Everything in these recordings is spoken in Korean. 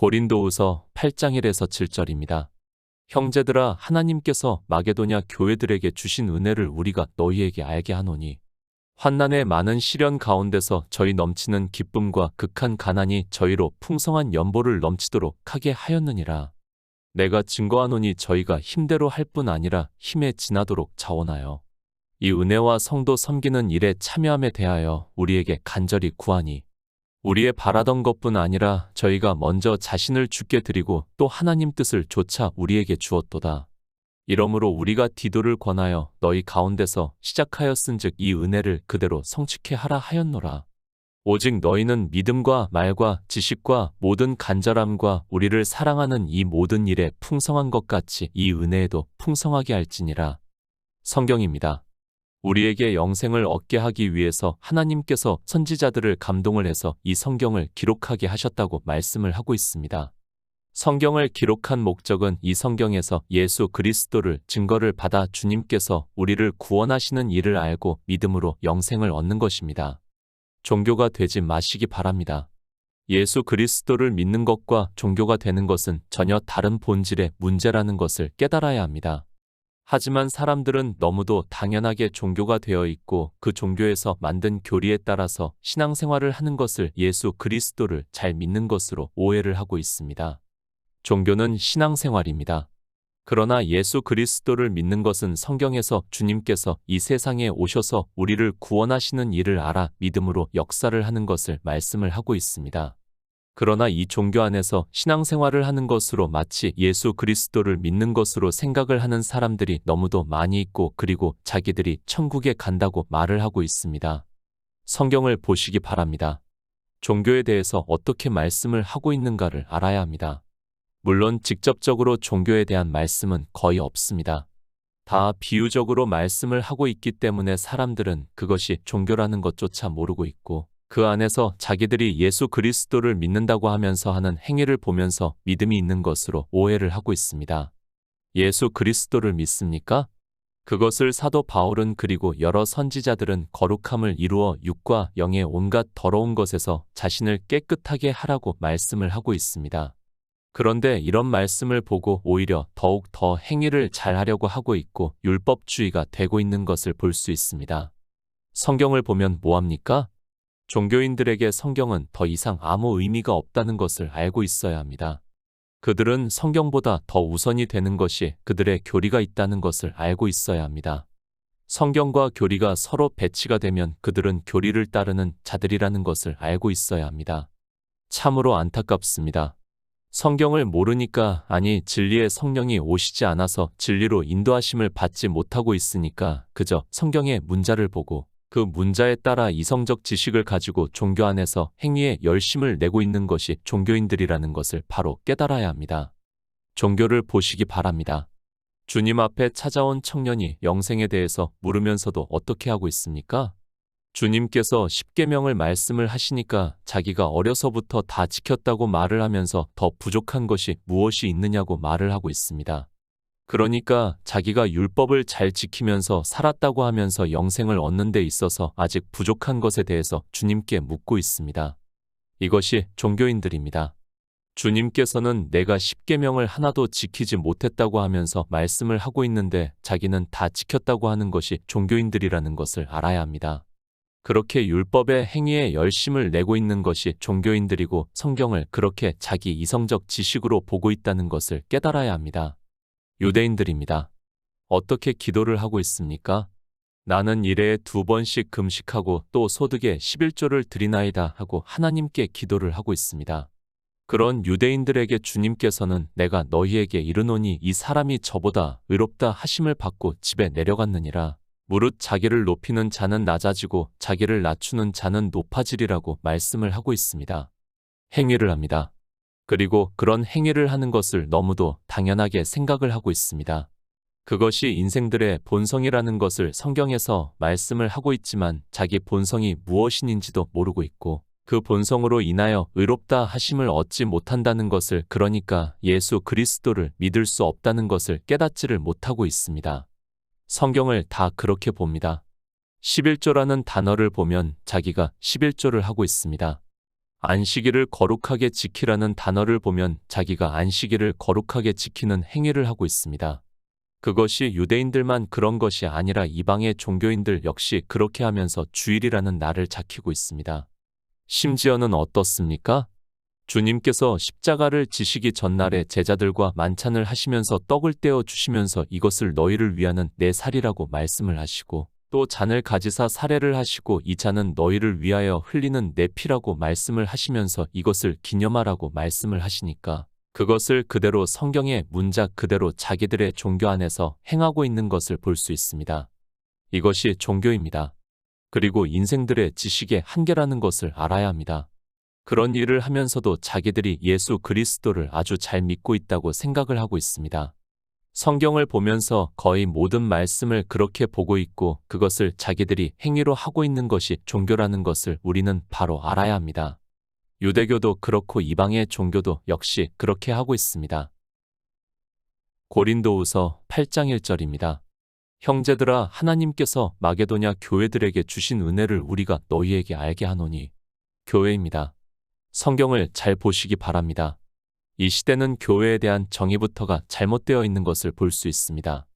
고린도후서 8장 1에서 7절입니다. 형제들아, 하나님께서 마게도냐 교회들에게 주신 은혜를 우리가 너희에게 알게 하노니 환난의 많은 시련 가운데서 저희 넘치는 기쁨과 극한 가난이 저희로 풍성한 연보를 넘치도록 하게 하였느니라. 내가 증거하노니 저희가 힘대로 할 뿐 아니라 힘에 지나도록 자원하여 이 은혜와 성도 섬기는 일에 참여함에 대하여 우리에게 간절히 구하니 우리의 바라던 것뿐 아니라 저희가 먼저 자신을 주께 드리고 또 하나님 뜻을 조차 우리에게 주었도다. 이러므로 우리가 디도를 권하여 너희 가운데서 시작하였은즉 이 은혜를 그대로 성취케 하라 하였노라. 오직 너희는 믿음과 말과 지식과 모든 간절함과 우리를 사랑하는 이 모든 일에 풍성한 것 같이 이 은혜에도 풍성하게 할지니라. 성경입니다. 우리에게 영생을 얻게 하기 위해서 하나님께서 선지자들을 감동을 해서 이 성경을 기록하게 하셨다고 말씀을 하고 있습니다. 성경을 기록한 목적은 이 성경에서 예수 그리스도를 증거를 받아 주님께서 우리를 구원하시는 일을 알고 믿음으로 영생을 얻는 것입니다. 종교가 되지 마시기 바랍니다. 예수 그리스도를 믿는 것과 종교가 되는 것은 전혀 다른 본질의 문제라는 것을 깨달아야 합니다. 하지만 사람들은 너무도 당연하게 종교가 되어 있고 그 종교에서 만든 교리에 따라서 신앙생활을 하는 것을 예수 그리스도를 잘 믿는 것으로 오해를 하고 있습니다. 종교는 신앙생활입니다. 그러나 예수 그리스도를 믿는 것은 성경에서 주님께서 이 세상에 오셔서 우리를 구원하시는 일을 알아 믿음으로 역사를 하는 것을 말씀을 하고 있습니다. 그러나 이 종교 안에서 신앙생활을 하는 것으로 마치 예수 그리스도를 믿는 것으로 생각을 하는 사람들이 너무도 많이 있고 그리고 자기들이 천국에 간다고 말을 하고 있습니다. 성경을 보시기 바랍니다. 종교에 대해서 어떻게 말씀을 하고 있는가를 알아야 합니다. 물론 직접적으로 종교에 대한 말씀은 거의 없습니다. 다 비유적으로 말씀을 하고 있기 때문에 사람들은 그것이 종교라는 것조차 모르고 있고 그 안에서 자기들이 예수 그리스도를 믿는다고 하면서 하는 행위를 보면서 믿음이 있는 것으로 오해를 하고 있습니다. 예수 그리스도를 믿습니까? 그것을 사도 바울은 그리고 여러 선지자들은 거룩함을 이루어 육과 영의 온갖 더러운 것에서 자신을 깨끗하게 하라고 말씀을 하고 있습니다. 그런데 이런 말씀을 보고 오히려 더욱 더 행위를 잘하려고 하고 있고 율법주의가 되고 있는 것을 볼 수 있습니다. 성경을 보면 뭐합니까? 종교인들에게 성경은 더 이상 아무 의미가 없다는 것을 알고 있어야 합니다. 그들은 성경보다 더 우선이 되는 것이 그들의 교리가 있다는 것을 알고 있어야 합니다. 성경과 교리가 서로 배치가 되면 그들은 교리를 따르는 자들이라는 것을 알고 있어야 합니다. 참으로 안타깝습니다. 성경을 모르니까, 아니 진리의 성령이 오시지 않아서 진리로 인도하심을 받지 못하고 있으니까 그저 성경의 문자를 보고 그 문자에 따라 이성적 지식을 가지고 종교 안에서 행위에 열심을 내고 있는 것이 종교인들이라는 것을 바로 깨달아야 합니다. 종교를 보시기 바랍니다. 주님 앞에 찾아온 청년이 영생에 대해서 물으면서도 어떻게 하고 있습니까? 주님께서 십계명을 말씀을 하시니까 자기가 어려서부터 다 지켰다고 말을 하면서 더 부족한 것이 무엇이 있느냐고 말을 하고 있습니다. 그러니까 자기가 율법을 잘 지키면서 살았다고 하면서 영생을 얻는 데 있어서 아직 부족한 것에 대해서 주님께 묻고 있습니다. 이것이 종교인들입니다. 주님께서는 내가 십계명을 하나도 지키지 못했다고 하면서 말씀을 하고 있는데 자기는 다 지켰다고 하는 것이 종교인들이라는 것을 알아야 합니다. 그렇게 율법의 행위에 열심을 내고 있는 것이 종교인들이고 성경을 그렇게 자기 이성적 지식으로 보고 있다는 것을 깨달아야 합니다. 유대인들입니다. 어떻게 기도를 하고 있습니까? 나는 일해에 2번씩 금식하고 또 소득의 11조를 드리나이다 하고 하나님께 기도를 하고 있습니다. 그런 유대인들에게 주님께서는 내가 너희에게 이르노니 이 사람이 저보다 의롭다 하심을 받고 집에 내려갔느니라. 무릇 자기를 높이는 자는 낮아지고 자기를 낮추는 자는 높아지리라고 말씀을 하고 있습니다. 행위를 합니다. 그리고 그런 행위를 하는 것을 너무도 당연하게 생각을 하고 있습니다. 그것이 인생들의 본성이라는 것을 성경에서 말씀을 하고 있지만 자기 본성이 무엇인지도 모르고 있고 그 본성으로 인하여 의롭다 하심을 얻지 못한다는 것을, 그러니까 예수 그리스도를 믿을 수 없다는 것을 깨닫지를 못하고 있습니다. 성경을 다 그렇게 봅니다. 11조라는 단어를 보면 자기가 11조를 하고 있습니다. 안식일을 거룩하게 지키라는 단어를 보면 자기가 안식일을 거룩하게 지키는 행위를 하고 있습니다. 그것이 유대인들만 그런 것이 아니라 이방의 종교인들 역시 그렇게 하면서 주일이라는 날을 지키고 있습니다. 심지어는 어떻습니까? 주님께서 십자가를 지시기 전날에 제자들과 만찬을 하시면서 떡을 떼어 주시면서 이것을 너희를 위하는 내 살이라고 말씀을 하시고, 또 잔을 가지사 사례를 하시고 이 잔은 너희를 위하여 흘리는 내 피라고 말씀을 하시면서 이것을 기념하라고 말씀을 하시니까 그것을 그대로 성경의 문작 그대로 자기들의 종교 안에서 행하고 있는 것을 볼 수 있습니다. 이것이 종교입니다. 그리고 인생들의 지식의 한계라는 것을 알아야 합니다. 그런 일을 하면서도 자기들이 예수 그리스도를 아주 잘 믿고 있다고 생각을 하고 있습니다. 성경을 보면서 거의 모든 말씀을 그렇게 보고 있고 그것을 자기들이 행위로 하고 있는 것이 종교라는 것을 우리는 바로 알아야 합니다. 유대교도 그렇고 이방의 종교도 역시 그렇게 하고 있습니다. 고린도후서 8장 1절입니다. 형제들아, 하나님께서 마게도냐 교회들에게 주신 은혜를 우리가 너희에게 알게 하노니. 교회입니다. 성경을 잘 보시기 바랍니다. 이 시대는 교회에 대한 정의부터가 잘못되어 있는 것을 볼 수 있습니다.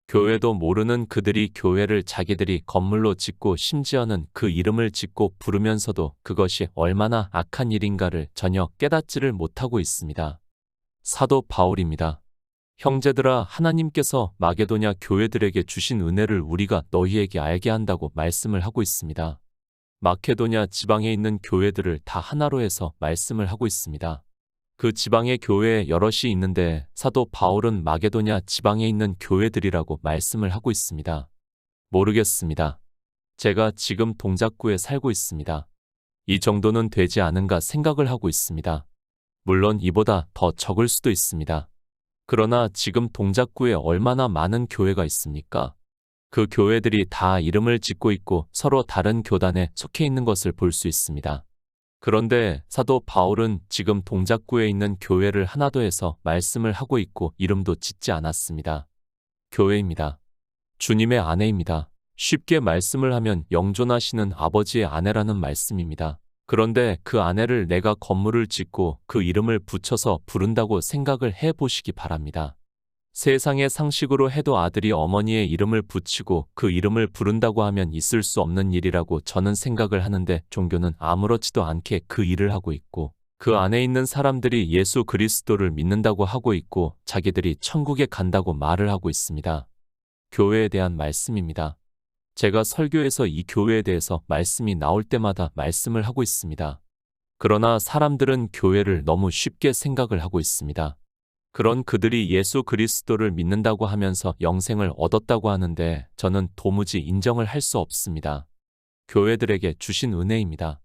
교회도 모르는 그들이 교회를 자기들이 건물로 짓고 심지어는 그 이름을 짓고 부르면서도 그것이 얼마나 악한 일인가를 전혀 깨닫지를 못하고 있습니다. 사도 바울입니다. 형제들아, 하나님께서 마게도냐 교회들에게 주신 은혜를 우리가 너희에게 알게 한다고 말씀을 하고 있습니다. 마케도냐 지방에 있는 교회들을 다 하나로 해서 말씀을 하고 있습니다. 그 지방의 교회에 여럿이 있는데 사도 바울은 마게도냐 지방에 있는 교회들이라고 말씀을 하고 있습니다. 모르겠습니다. 제가 지금 동작구에 살고 있습니다. 이 정도는 되지 않은가 생각을 하고 있습니다. 물론 이보다 더 적을 수도 있습니다. 그러나 지금 동작구에 얼마나 많은 교회가 있습니까? 그 교회들이 다 이름을 짓고 있고 서로 다른 교단에 속해 있는 것을 볼 수 있습니다. 그런데 사도 바울은 지금 동작구에 있는 교회를 하나도 해서 말씀을 하고 있고 이름도 짓지 않았습니다. 교회입니다. 주님의 아내입니다. 쉽게 말씀을 하면 영존하시는 아버지의 아내라는 말씀입니다. 그런데 그 아내를 내가 건물을 짓고 그 이름을 붙여서 부른다고 생각을 해 보시기 바랍니다. 세상의 상식으로 해도 아들이 어머니의 이름을 붙이고 그 이름을 부른다고 하면 있을 수 없는 일이라고 저는 생각을 하는데 종교는 아무렇지도 않게 그 일을 하고 있고 그 안에 있는 사람들이 예수 그리스도를 믿는다고 하고 있고 자기들이 천국에 간다고 말을 하고 있습니다. 교회에 대한 말씀입니다. 제가 설교에서 이 교회에 대해서 말씀이 나올 때마다 말씀을 하고 있습니다. 그러나 사람들은 교회를 너무 쉽게 생각을 하고 있습니다. 그런 그들이 예수 그리스도를 믿는다고 하면서 영생을 얻었다고 하는데 저는 도무지 인정을 할 수 없습니다. 교회들에게 주신 은혜입니다.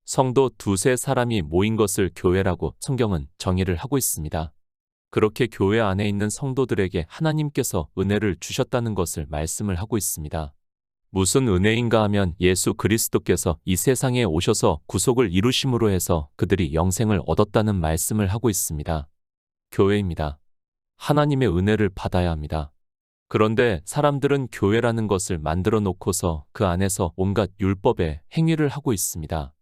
성도 두세 사람이 모인 것을 교회라고 성경은 정의를 하고 있습니다. 그렇게 교회 안에 있는 성도들에게 하나님께서 은혜를 주셨다는 것을 말씀을 하고 있습니다. 무슨 은혜인가 하면 예수 그리스도께서 이 세상에 오셔서 구속을 이루심으로 해서 그들이 영생을 얻었다는 말씀을 하고 있습니다. 교회입니다. 하나님의 은혜를 받아야 합니다. 그런데 사람들은 교회라는 것을 만들어 놓고서 그 안에서 온갖 율법의 행위를 하고 있습니다.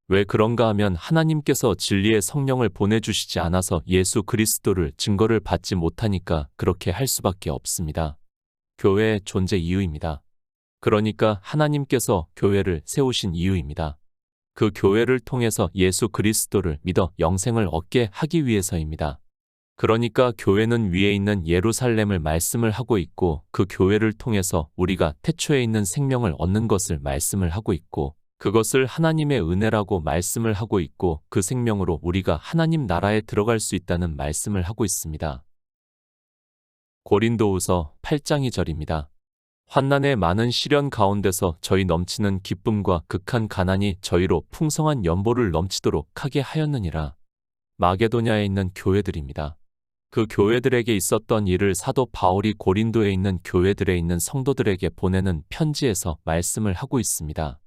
왜 그런가 하면 하나님께서 진리의 성령을 보내주시지 않아서 예수 그리스도를 증거를 받지 못하니까 그렇게 할 수밖에 없습니다. 교회의 존재 이유입니다. 그러니까 하나님께서 교회를 세우신 이유입니다. 그 교회를 통해서 예수 그리스도를 믿어 영생을 얻게 하기 위해서입니다. 그러니까 교회는 위에 있는 예루살렘을 말씀을 하고 있고 그 교회를 통해서 우리가 태초에 있는 생명을 얻는 것을 말씀을 하고 있고 그것을 하나님의 은혜라고 말씀을 하고 있고 그 생명으로 우리가 하나님 나라에 들어갈 수 있다는 말씀을 하고 있습니다. 고린도후서 8장 2절입니다. 환난의 많은 시련 가운데서 저희 넘치는 기쁨과 극한 가난이 저희로 풍성한 연보를 넘치도록 하게 하였느니라. 마게도냐에 있는 교회들입니다. 그 교회들에게 있었던 일을 사도 바울이 고린도에 있는 교회들에 있는 성도들에게 보내는 편지에서 말씀을 하고 있습니다.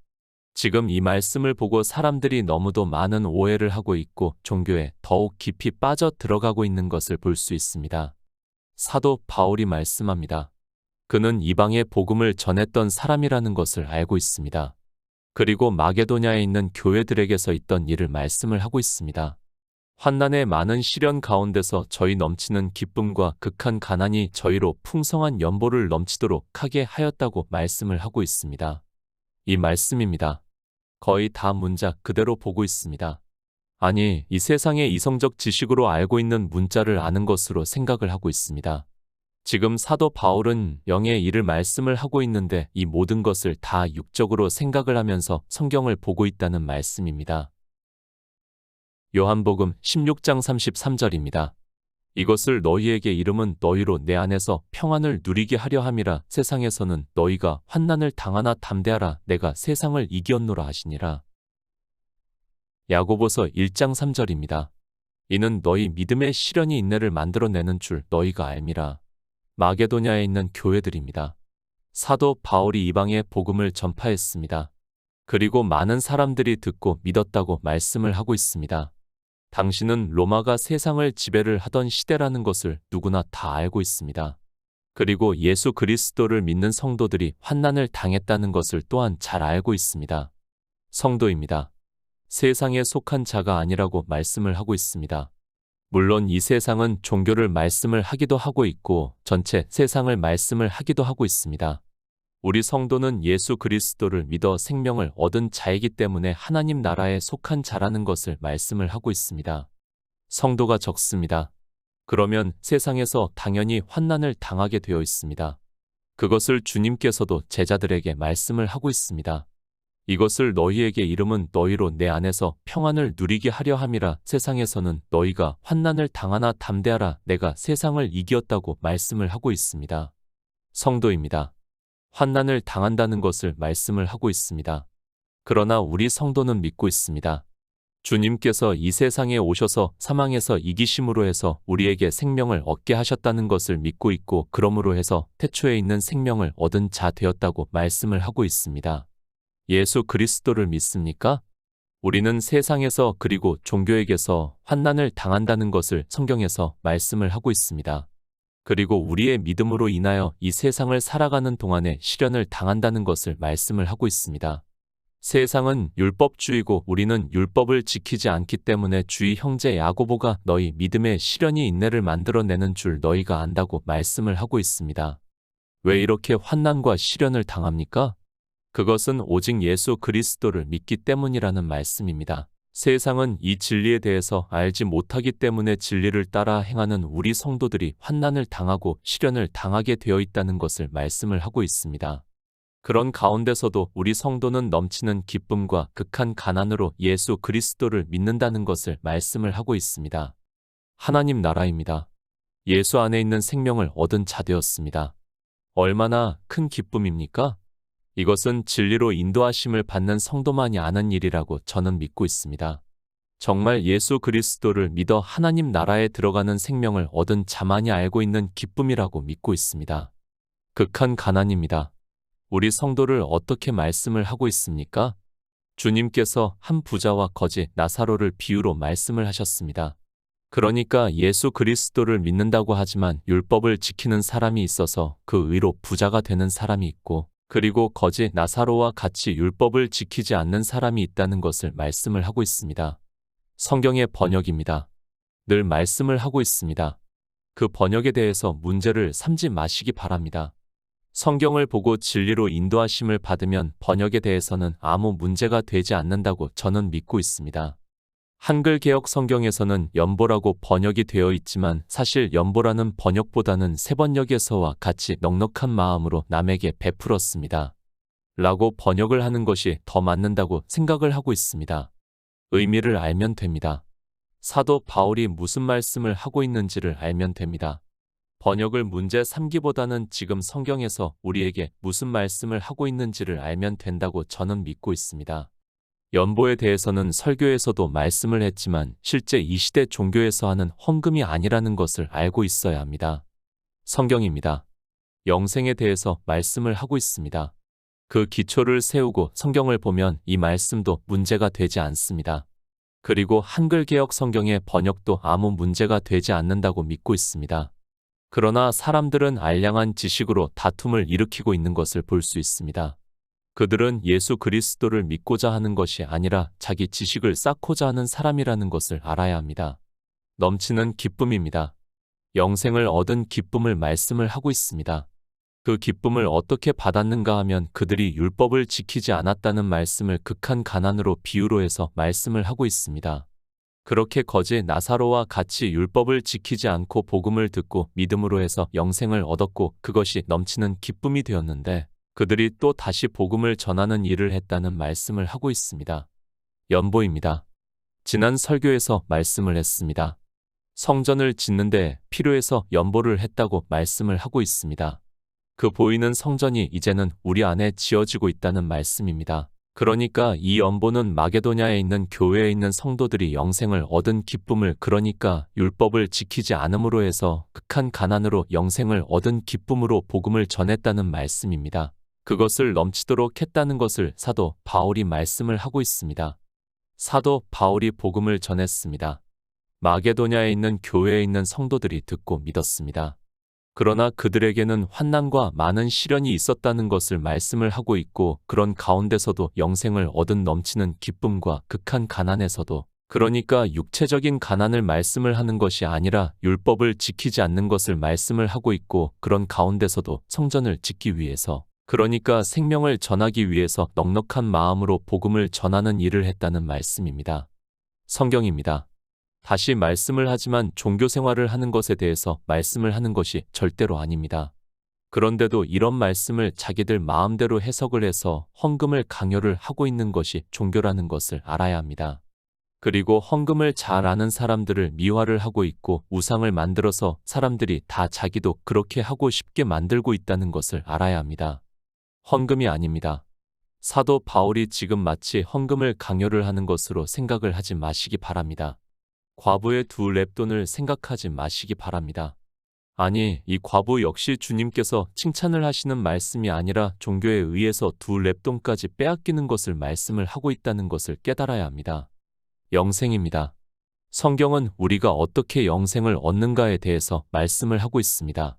지금 이 말씀을 보고 사람들이 너무도 많은 오해를 하고 있고 종교에 더욱 깊이 빠져 들어가고 있는 것을 볼 수 있습니다. 사도 바울이 말씀합니다. 그는 이방의 복음을 전했던 사람이라는 것을 알고 있습니다. 그리고 마게도냐에 있는 교회들에게서 있던 일을 말씀을 하고 있습니다. 환난의 많은 시련 가운데서 저희 넘치는 기쁨과 극한 가난이 저희로 풍성한 연보를 넘치도록 하게 하였다고 말씀을 하고 있습니다. 이 말씀입니다. 거의 다 문자 그대로 보고 있습니다. 아니, 이 세상의 이성적 지식으로 알고 있는 문자를 아는 것으로 생각을 하고 있습니다. 지금 사도 바울은 영의 일을 말씀을 하고 있는데 이 모든 것을 다 육적으로 생각을 하면서 성경을 보고 있다는 말씀입니다. 요한복음 16장 33절입니다. 이것을 너희에게 이름은 너희로 내 안에서 평안을 누리게 하려 함이라. 세상에서는 너희가 환난을 당하나 담대하라. 내가 세상을 이기었노라 하시니라. 야고보서 1장 3절입니다. 이는 너희 믿음의 시련이 인내를 만들어내는 줄 너희가 알미라. 마게도냐에 있는 교회들입니다. 사도 바울이 이방의 복음을 전파했습니다. 그리고 많은 사람들이 듣고 믿었다고 말씀을 하고 있습니다. 당신은 로마가 세상을 지배를 하던 시대라는 것을 누구나 다 알고 있습니다. 그리고 예수 그리스도를 믿는 성도들이 환난을 당했다는 것을 또한 잘 알고 있습니다. 성도입니다. 세상에 속한 자가 아니라고 말씀을 하고 있습니다. 물론 이 세상은 종교를 말씀을 하기도 하고 있고 전체 세상을 말씀을 하기도 하고 있습니다. 우리 성도는 예수 그리스도를 믿어 생명을 얻은 자이기 때문에 하나님 나라에 속한 자라는 것을 말씀을 하고 있습니다. 성도가 적습니다. 그러면 세상에서 당연히 환난을 당하게 되어 있습니다. 그것을 주님께서도 제자들에게 말씀을 하고 있습니다. 이것을 너희에게 이름은 너희로 내 안에서 평안을 누리게 하려 함이라. 세상에서는 너희가 환난을 당하나 담대하라. 내가 세상을 이기었다고 말씀을 하고 있습니다. 성도입니다. 환난을 당한다는 것을 말씀을 하고 있습니다. 그러나 우리 성도는 믿고 있습니다. 주님께서 이 세상에 오셔서 사망에서 이기심으로 해서 우리에게 생명을 얻게 하셨다는 것을 믿고 있고 그러므로 해서 태초에 있는 생명을 얻은 자 되었다고 말씀을 하고 있습니다. 예수 그리스도를 믿습니까? 우리는 세상에서 그리고 종교에게서 환난을 당한다는 것을 성경에서 말씀을 하고 있습니다. 그리고 우리의 믿음으로 인하여 이 세상을 살아가는 동안에 시련을 당한다는 것을 말씀을 하고 있습니다. 세상은 율법주의고 우리는 율법을 지키지 않기 때문에 주의 형제 야고보가 너희 믿음의 시련이 인내를 만들어내는 줄 너희가 안다고 말씀을 하고 있습니다. 왜 이렇게 환난과 시련을 당합니까? 그것은 오직 예수 그리스도를 믿기 때문이라는 말씀입니다. 세상은 이 진리에 대해서 알지 못하기 때문에 진리를 따라 행하는 우리 성도들이 환난을 당하고 시련을 당하게 되어 있다는 것을 말씀을 하고 있습니다. 그런 가운데서도 우리 성도는 넘치는 기쁨과 극한 가난으로 예수 그리스도를 믿는다는 것을 말씀을 하고 있습니다. 하나님 나라입니다. 예수 안에 있는 생명을 얻은 자 되었습니다. 얼마나 큰 기쁨입니까? 이것은 진리로 인도하심을 받는 성도만이 아는 일이라고 저는 믿고 있습니다. 정말 예수 그리스도를 믿어 하나님 나라에 들어가는 생명을 얻은 자만이 알고 있는 기쁨이라고 믿고 있습니다. 극한 가난입니다. 우리 성도를 어떻게 말씀을 하고 있습니까? 주님께서 한 부자와 거지 나사로를 비유로 말씀을 하셨습니다. 그러니까 예수 그리스도를 믿는다고 하지만 율법을 지키는 사람이 있어서 그 의로 부자가 되는 사람이 있고 그리고 거지 나사로와 같이 율법을 지키지 않는 사람이 있다는 것을 말씀을 하고 있습니다. 성경의 번역입니다. 늘 말씀을 하고 있습니다. 그 번역에 대해서 문제를 삼지 마시기 바랍니다. 성경을 보고 진리로 인도하심을 받으면 번역에 대해서는 아무 문제가 되지 않는다고 저는 믿고 있습니다. 한글 개역 성경에서는 연보라고 번역이 되어 있지만 사실 연보라는 번역보다는 새번역에서와 같이 넉넉한 마음으로 남에게 베풀었습니다. 라고 번역을 하는 것이 더 맞는다고 생각을 하고 있습니다. 의미를 알면 됩니다. 사도 바울이 무슨 말씀을 하고 있는지를 알면 됩니다. 번역을 문제 삼기보다는 지금 성경에서 우리에게 무슨 말씀을 하고 있는지를 알면 된다고 저는 믿고 있습니다. 연보에 대해서는 설교에서도 말씀을 했지만 실제 이 시대 종교에서 하는 헌금이 아니라는 것을 알고 있어야 합니다. 성경입니다. 영생에 대해서 말씀을 하고 있습니다. 그 기초를 세우고 성경을 보면 이 말씀도 문제가 되지 않습니다. 그리고 한글 개역 성경의 번역도 아무 문제가 되지 않는다고 믿고 있습니다. 그러나 사람들은 알량한 지식으로 다툼을 일으키고 있는 것을 볼 수 있습니다. 그들은 예수 그리스도를 믿고자 하는 것이 아니라 자기 지식을 쌓고자 하는 사람이라는 것을 알아야 합니다. 넘치는 기쁨입니다. 영생을 얻은 기쁨을 말씀을 하고 있습니다. 그 기쁨을 어떻게 받았는가 하면 그들이 율법을 지키지 않았다는 말씀을 극한 가난으로 비유로 해서 말씀을 하고 있습니다. 그렇게 거지 나사로와 같이 율법을 지키지 않고 복음을 듣고 믿음으로 해서 영생을 얻었고 그것이 넘치는 기쁨이 되었는데 그들이 또 다시 복음을 전하는 일을 했다는 말씀을 하고 있습니다. 연보입니다. 지난 설교에서 말씀을 했습니다. 성전을 짓는데 필요해서 연보를 했다고 말씀을 하고 있습니다. 그 보이는 성전이 이제는 우리 안에 지어지고 있다는 말씀입니다. 그러니까 이 연보는 마게도냐에 있는 교회에 있는 성도들이 영생을 얻은 기쁨을 그러니까 율법을 지키지 않음으로 해서 극한 가난으로 영생을 얻은 기쁨으로 복음을 전했다는 말씀입니다. 그것을 넘치도록 했다는 것을 사도 바울이 말씀을 하고 있습니다. 사도 바울이 복음을 전했습니다. 마게도냐에 있는 교회에 있는 성도들이 듣고 믿었습니다. 그러나 그들에게는 환난과 많은 시련이 있었다는 것을 말씀을 하고 있고 그런 가운데서도 영생을 얻은 넘치는 기쁨과 극한 가난에서도 그러니까 육체적인 가난을 말씀을 하는 것이 아니라 율법을 지키지 않는 것을 말씀을 하고 있고 그런 가운데서도 성전을 짓기 위해서 그러니까 생명을 전하기 위해서 넉넉한 마음으로 복음을 전하는 일을 했다는 말씀입니다. 성경입니다. 다시 말씀을 하지만 종교 생활을 하는 것에 대해서 말씀을 하는 것이 절대로 아닙니다. 그런데도 이런 말씀을 자기들 마음대로 해석을 해서 헌금을 강요를 하고 있는 것이 종교라는 것을 알아야 합니다. 그리고 헌금을 잘 아는 사람들을 미화를 하고 있고 우상을 만들어서 사람들이 다 자기도 그렇게 하고 싶게 만들고 있다는 것을 알아야 합니다. 헌금이 아닙니다. 사도 바울이 지금 마치 헌금을 강요를 하는 것으로 생각을 하지 마시기 바랍니다. 과부의 2렙돈을 생각하지 마시기 바랍니다. 아니, 이 과부 역시 주님께서 칭찬을 하시는 말씀이 아니라 종교에 의해서 2렙돈까지 빼앗기는 것을 말씀을 하고 있다는 것을 깨달아야 합니다. 영생입니다. 성경은 우리가 어떻게 영생을 얻는가에 대해서 말씀을 하고 있습니다.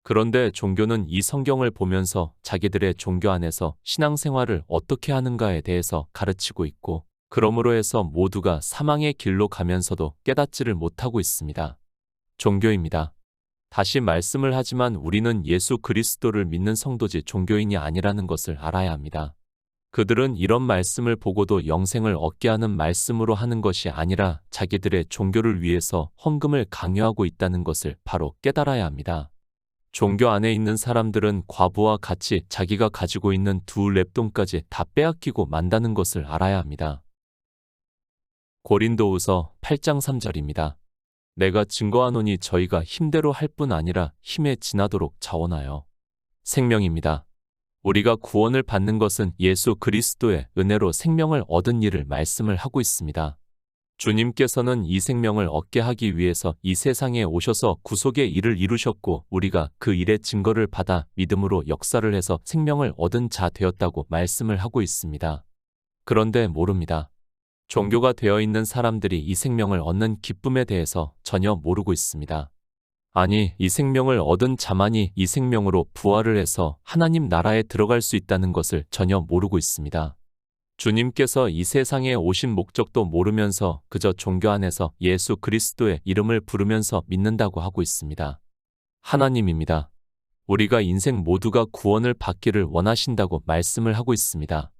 그런데 종교는 이 성경을 보면서 자기들의 종교 안에서 신앙생활을 어떻게 하는가에 대해서 가르치고 있고 그러므로 해서 모두가 사망의 길로 가면서도 깨닫지를 못하고 있습니다. 종교입니다. 다시 말씀을 하지만 우리는 예수 그리스도를 믿는 성도지 종교인이 아니라는 것을 알아야 합니다. 그들은 이런 말씀을 보고도 영생을 얻게 하는 말씀으로 하는 것이 아니라 자기들의 종교를 위해서 헌금을 강요하고 있다는 것을 바로 깨달아야 합니다. 종교 안에 있는 사람들은 과부와 같이 자기가 가지고 있는 2렙돈까지 다 빼앗기고 만다는 것을 알아야 합니다. 고린도후서 8장 3절입니다. 내가 증거하노니 저희가 힘대로 할 뿐 아니라 힘에 지나도록 자원하여 생명입니다. 우리가 구원을 받는 것은 예수 그리스도의 은혜로 생명을 얻은 일을 말씀을 하고 있습니다. 주님께서는 이 생명을 얻게 하기 위해서 이 세상에 오셔서 구속의 일을 이루셨고 우리가 그 일의 증거를 받아 믿음으로 역사를 해서 생명을 얻은 자 되었다고 말씀을 하고 있습니다. 그런데 모릅니다. 종교가 되어 있는 사람들이 이 생명을 얻는 기쁨에 대해서 전혀 모르고 있습니다. 아니, 이 생명을 얻은 자만이 이 생명으로 부활을 해서 하나님 나라에 들어갈 수 있다는 것을 전혀 모르고 있습니다. 주님께서 이 세상에 오신 목적도 모르면서 그저 종교 안에서 예수 그리스도의 이름을 부르면서 믿는다고 하고 있습니다. 하나님입니다. 우리가 인생 모두가 구원을 받기를 원하신다고 말씀을 하고 있습니다.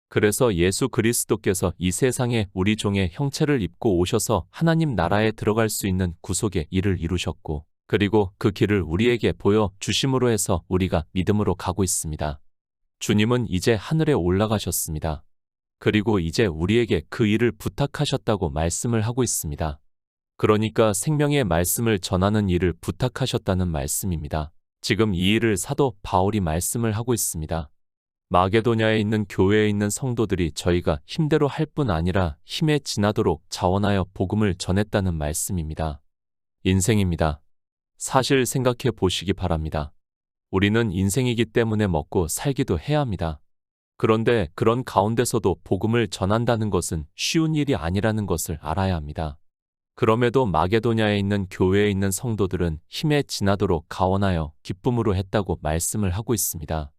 그래서 예수 그리스도께서 이 세상에 우리 종의 형체를 입고 오셔서 하나님 나라에 들어갈 수 있는 구속의 일을 이루셨고 그리고 그 길을 우리에게 보여 주심으로 해서 우리가 믿음으로 가고 있습니다. 주님은 이제 하늘에 올라가셨습니다. 그리고 이제 우리에게 그 일을 부탁하셨다고 말씀을 하고 있습니다. 그러니까 생명의 말씀을 전하는 일을 부탁하셨다는 말씀입니다. 지금 이 일을 사도 바울이 말씀을 하고 있습니다. 마게도냐에 있는 교회에 있는 성도들이 저희가 힘대로 할 뿐 아니라 힘에 지나도록 자원하여 복음을 전했다는 말씀입니다. 인생입니다. 사실 생각해 보시기 바랍니다. 우리는 인생이기 때문에 먹고 살기도 해야 합니다. 그런데 그런 가운데서도 복음을 전한다는 것은 쉬운 일이 아니라는 것을 알아야 합니다. 그럼에도 마게도냐에 있는 교회에 있는 성도들은 힘에 지나도록 가원하여 기쁨으로 했다고 말씀을 하고 있습니다.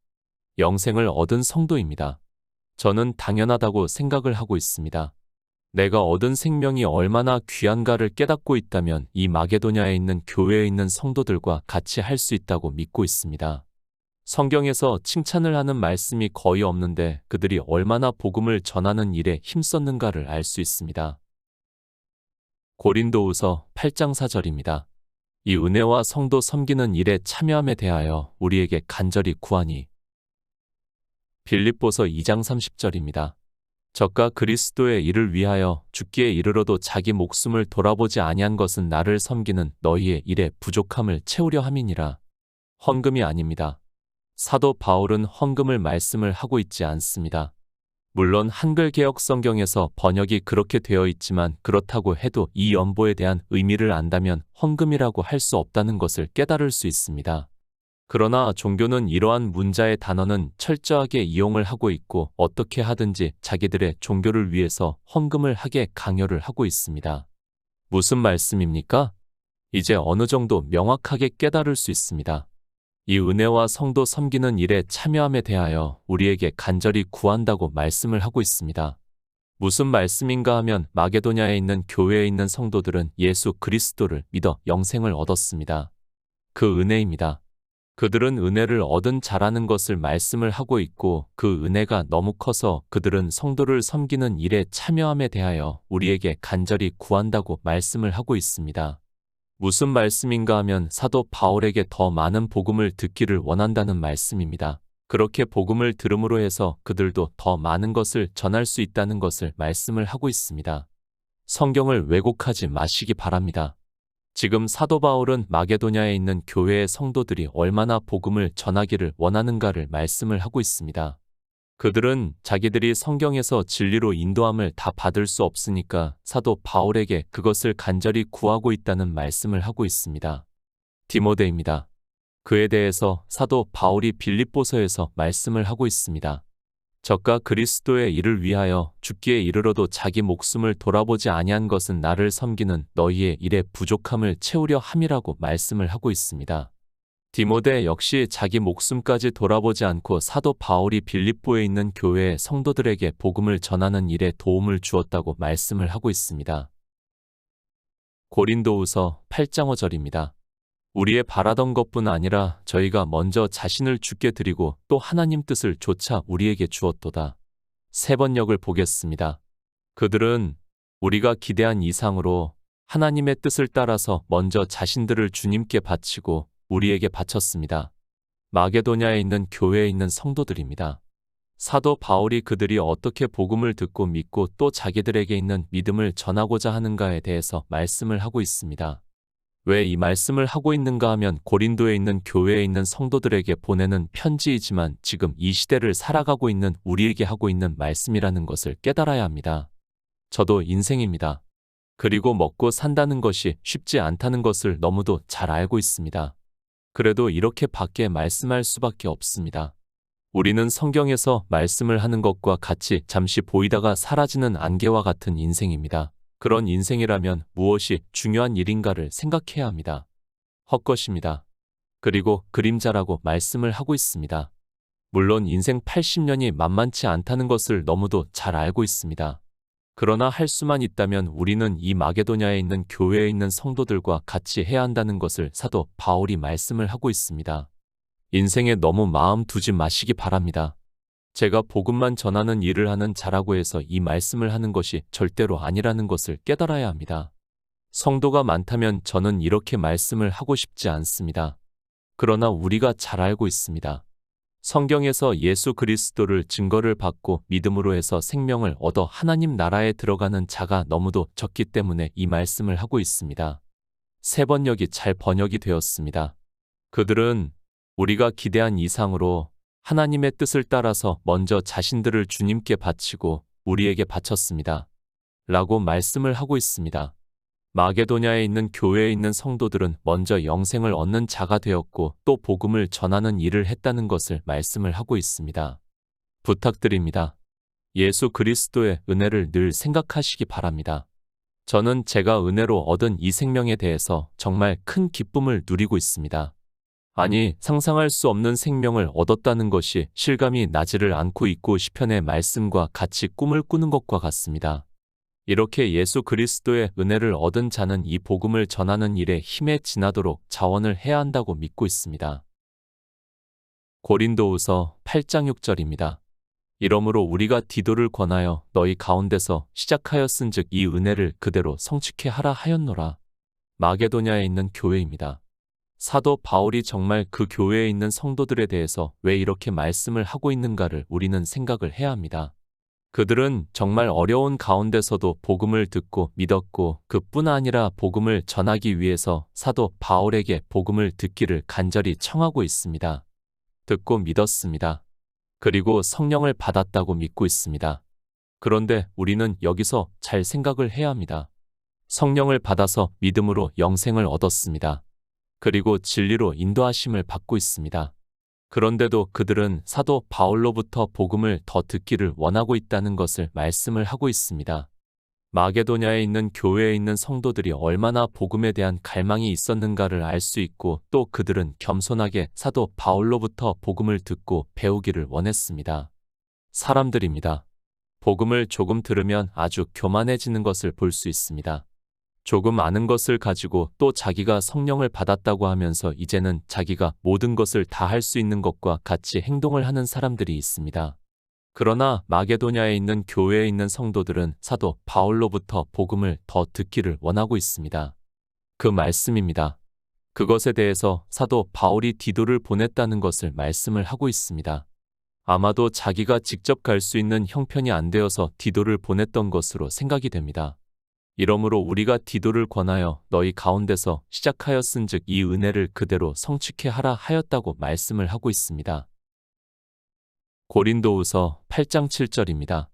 영생을 얻은 성도입니다. 저는 당연하다고 생각을 하고 있습니다. 내가 얻은 생명이 얼마나 귀한가를 깨닫고 있다면 이 마게도냐에 있는 교회에 있는 성도들과 같이 할 수 있다고 믿고 있습니다. 성경에서 칭찬을 하는 말씀이 거의 없는데 그들이 얼마나 복음을 전하는 일에 힘썼는가를 알 수 있습니다. 고린도후서 8장 4절입니다. 이 은혜와 성도 섬기는 일에 참여함에 대하여 우리에게 간절히 구하니. 빌립보서 2장 30절입니다. 저가 그리스도의 일을 위하여 죽기에 이르러도 자기 목숨을 돌아보지 아니한 것은 나를 섬기는 너희의 일에 부족함을 채우려 함이니라. 헌금이 아닙니다. 사도 바울은 헌금을 말씀을 하고 있지 않습니다. 물론 한글 개역 성경에서 번역이 그렇게 되어 있지만 그렇다고 해도 이 연보에 대한 의미를 안다면 헌금이라고 할 수 없다는 것을 깨달을 수 있습니다. 그러나 종교는 이러한 문자의 단어는 철저하게 이용을 하고 있고 어떻게 하든지 자기들의 종교를 위해서 헌금을 하게 강요를 하고 있습니다. 무슨 말씀입니까? 이제 어느 정도 명확하게 깨달을 수 있습니다. 이 은혜와 성도 섬기는 일에 참여함에 대하여 우리에게 간절히 구한다고 말씀을 하고 있습니다. 무슨 말씀인가 하면 마게도냐에 있는 교회에 있는 성도들은 예수 그리스도를 믿어 영생을 얻었습니다. 그 은혜입니다. 그들은 은혜를 얻은 자라는 것을 말씀을 하고 있고 그 은혜가 너무 커서 그들은 성도를 섬기는 일에 참여함에 대하여 우리에게 간절히 구한다고 말씀을 하고 있습니다. 무슨 말씀인가 하면 사도 바울에게 더 많은 복음을 듣기를 원한다는 말씀입니다. 그렇게 복음을 들음으로 해서 그들도 더 많은 것을 전할 수 있다는 것을 말씀을 하고 있습니다. 성경을 왜곡하지 마시기 바랍니다. 지금 사도 바울은 마게도냐에 있는 교회의 성도들이 얼마나 복음을 전하기를 원하는가를 말씀을 하고 있습니다. 그들은 자기들이 성경에서 진리로 인도함을 다 받을 수 없으니까 사도 바울에게 그것을 간절히 구하고 있다는 말씀을 하고 있습니다. 디모데입니다. 그에 대해서 사도 바울이 빌립보서에서 말씀을 하고 있습니다. 저가 그리스도의 일을 위하여 죽기에 이르러도 자기 목숨을 돌아보지 아니한 것은 나를 섬기는 너희의 일에 부족함을 채우려 함이라고 말씀을 하고 있습니다. 디모데 역시 자기 목숨까지 돌아보지 않고 사도 바울이 빌립보에 있는 교회의 성도들에게 복음을 전하는 일에 도움을 주었다고 말씀을 하고 있습니다. 고린도후서 8장 5절입니다. 우리의 바라던 것뿐 아니라 저희가 먼저 자신을 주께 드리고 또 하나님 뜻을 조차 우리에게 주었도다. 세 번역을 보겠습니다. 그들은 우리가 기대한 이상으로 하나님의 뜻을 따라서 먼저 자신들을 주님께 바치고 우리에게 바쳤습니다. 마게도냐에 있는 교회에 있는 성도들입니다. 사도 바울이 그들이 어떻게 복음을 듣고 믿고 또 자기들에게 있는 믿음을 전하고자 하는가에 대해서 말씀을 하고 있습니다. 왜 이 말씀을 하고 있는가 하면 고린도에 있는 교회에 있는 성도들에게 보내는 편지이지만 지금 이 시대를 살아가고 있는 우리에게 하고 있는 말씀이라는 것을 깨달아야 합니다. 저도 인생입니다. 그리고 먹고 산다는 것이 쉽지 않다는 것을 너무도 잘 알고 있습니다. 그래도 이렇게 밖에 말씀할 수밖에 없습니다. 우리는 성경에서 말씀을 하는 것과 같이 잠시 보이다가 사라지는 안개와 같은 인생입니다. 그런 인생이라면 무엇이 중요한 일인가를 생각해야 합니다. 헛것입니다. 그리고 그림자라고 말씀을 하고 있습니다. 물론 인생 80년이 만만치 않다는 것을 너무도 잘 알고 있습니다. 그러나 할 수만 있다면 우리는 이 마게도냐에 있는 교회에 있는 성도들과 같이 해야 한다는 것을 사도 바울이 말씀을 하고 있습니다. 인생에 너무 마음 두지 마시기 바랍니다. 제가 복음만 전하는 일을 하는 자라고 해서 이 말씀을 하는 것이 절대로 아니라는 것을 깨달아야 합니다. 성도가 많다면 저는 이렇게 말씀을 하고 싶지 않습니다. 그러나 우리가 잘 알고 있습니다. 성경에서 예수 그리스도를 증거를 받고 믿음으로 해서 생명을 얻어 하나님 나라에 들어가는 자가 너무도 적기 때문에 이 말씀을 하고 있습니다. 세 번역이 잘 번역이 되었습니다. 그들은 우리가 기대한 이상으로 하나님의 뜻을 따라서 먼저 자신들을 주님께 바치고 우리에게 바쳤습니다. 라고 말씀을 하고 있습니다. 마게도냐에 있는 교회에 있는 성도들은 먼저 영생을 얻는 자가 되었고 또 복음을 전하는 일을 했다는 것을 말씀을 하고 있습니다. 부탁드립니다. 예수 그리스도의 은혜를 늘 생각하시기 바랍니다. 저는 제가 은혜로 얻은 이 생명에 대해서 정말 큰 기쁨을 누리고 있습니다. 아니, 상상할 수 없는 생명을 얻었다는 것이 실감이 나지를 않고 있고 시편의 말씀과 같이 꿈을 꾸는 것과 같습니다. 이렇게 예수 그리스도의 은혜를 얻은 자는 이 복음을 전하는 일에 힘에 지나도록 자원을 해야 한다고 믿고 있습니다. 고린도후서 8장 6절입니다. 이러므로 우리가 디도를 권하여 너희 가운데서 시작하였은즉 이 은혜를 그대로 성취케 하라 하였노라. 마게도냐에 있는 교회입니다. 사도 바울이 정말 그 교회에 있는 성도들에 대해서 왜 이렇게 말씀을 하고 있는가를 우리는 생각을 해야 합니다. 그들은 정말 어려운 가운데서도 복음을 듣고 믿었고 그뿐 아니라 복음을 전하기 위해서 사도 바울에게 복음을 듣기를 간절히 청하고 있습니다. 듣고 믿었습니다. 그리고 성령을 받았다고 믿고 있습니다. 그런데 우리는 여기서 잘 생각을 해야 합니다. 성령을 받아서 믿음으로 영생을 얻었습니다. 그리고 진리로 인도하심을 받고 있습니다. 그런데도 그들은 사도 바울로부터 복음을 더 듣기를 원하고 있다는 것을 말씀을 하고 있습니다. 마게도냐에 있는 교회에 있는 성도들이 얼마나 복음에 대한 갈망이 있었는가를 알 수 있고 또 그들은 겸손하게 사도 바울로부터 복음을 듣고 배우기를 원했습니다. 사람들입니다. 복음을 조금 들으면 아주 교만해지는 것을 볼 수 있습니다. 조금 아는 것을 가지고 또 자기가 성령을 받았다고 하면서 이제는 자기가 모든 것을 다 할 수 있는 것과 같이 행동을 하는 사람들이 있습니다. 그러나 마게도냐에 있는 교회에 있는 성도들은 사도 바울로부터 복음을 더 듣기를 원하고 있습니다. 그 말씀입니다. 그것에 대해서 사도 바울이 디도를 보냈다는 것을 말씀을 하고 있습니다. 아마도 자기가 직접 갈 수 있는 형편이 안 되어서 디도를 보냈던 것으로 생각이 됩니다. 이러므로 우리가 디도를 권하여 너희 가운데서 시작하였은즉 이 은혜를 그대로 성취케 하라 하였다고 말씀을 하고 있습니다. 고린도후서 8장 7절입니다.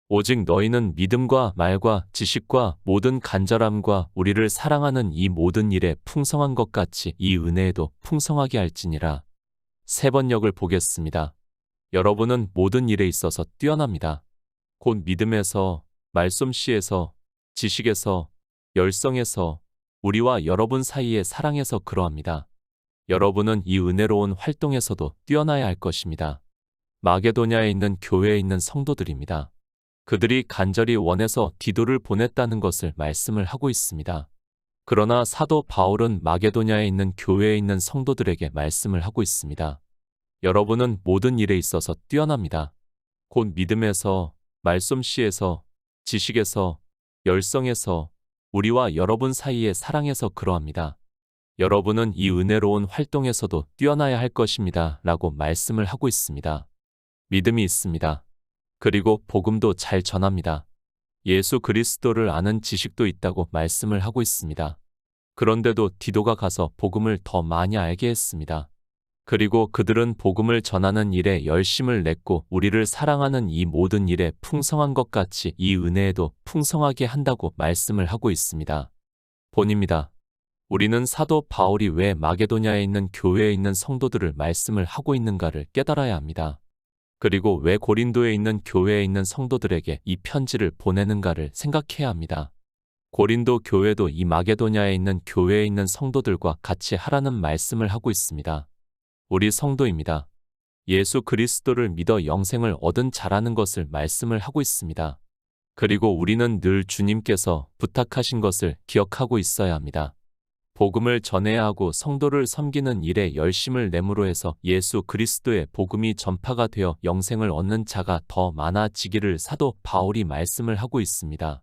오직 너희는 믿음과 말과 지식과 모든 간절함과 우리를 사랑하는 이 모든 일에 풍성한 것 같이 이 은혜에도 풍성하게 할지니라. 세 번역을 보겠습니다. 여러분은 모든 일에 있어서 뛰어납니다. 곧 믿음에서, 말솜씨에서, 지식에서, 열성에서, 우리와 여러분 사이의 사랑에서 그러합니다. 여러분은 이 은혜로운 활동에서도 뛰어나야 할 것입니다. 마게도냐에 있는 교회에 있는 성도들입니다. 그들이 간절히 원해서 디도를 보냈다는 것을 말씀을 하고 있습니다. 그러나 사도 바울은 마게도냐에 있는 교회에 있는 성도들에게 말씀을 하고 있습니다. 여러분은 모든 일에 있어서 뛰어납니다. 곧 믿음에서, 말솜씨에서, 지식에서, 열성에서, 우리와 여러분 사이의 사랑에서 그러합니다. 여러분은 이 은혜로운 활동에서도 뛰어나야 할 것입니다. 라고 말씀을 하고 있습니다. 믿음이 있습니다. 그리고 복음도 잘 전합니다. 예수 그리스도를 아는 지식도 있다고 말씀을 하고 있습니다. 그런데도 디도가 가서 복음을 더 많이 알게 했습니다. 그리고 그들은 복음을 전하는 일에 열심을 냈고 우리를 사랑하는 이 모든 일에 풍성한 것 같이 이 은혜에도 풍성하게 한다고 말씀을 하고 있습니다. 본입니다. 우리는 사도 바울이 왜 마게도냐에 있는 교회에 있는 성도들을 말씀을 하고 있는가를 깨달아야 합니다. 그리고 왜 고린도에 있는 교회에 있는 성도들에게 이 편지를 보내는가를 생각해야 합니다. 고린도 교회도 이 마게도냐에 있는 교회에 있는 성도들과 같이 하라는 말씀을 하고 있습니다. 우리 성도입니다. 예수 그리스도를 믿어 영생을 얻은 자라는 것을 말씀을 하고 있습니다. 그리고 우리는 늘 주님께서 부탁하신 것을 기억하고 있어야 합니다. 복음을 전해야 하고 성도를 섬기는 일에 열심을 내므로 해서 예수 그리스도의 복음이 전파가 되어 영생을 얻는 자가 더 많아지기를 사도 바울이 말씀을 하고 있습니다.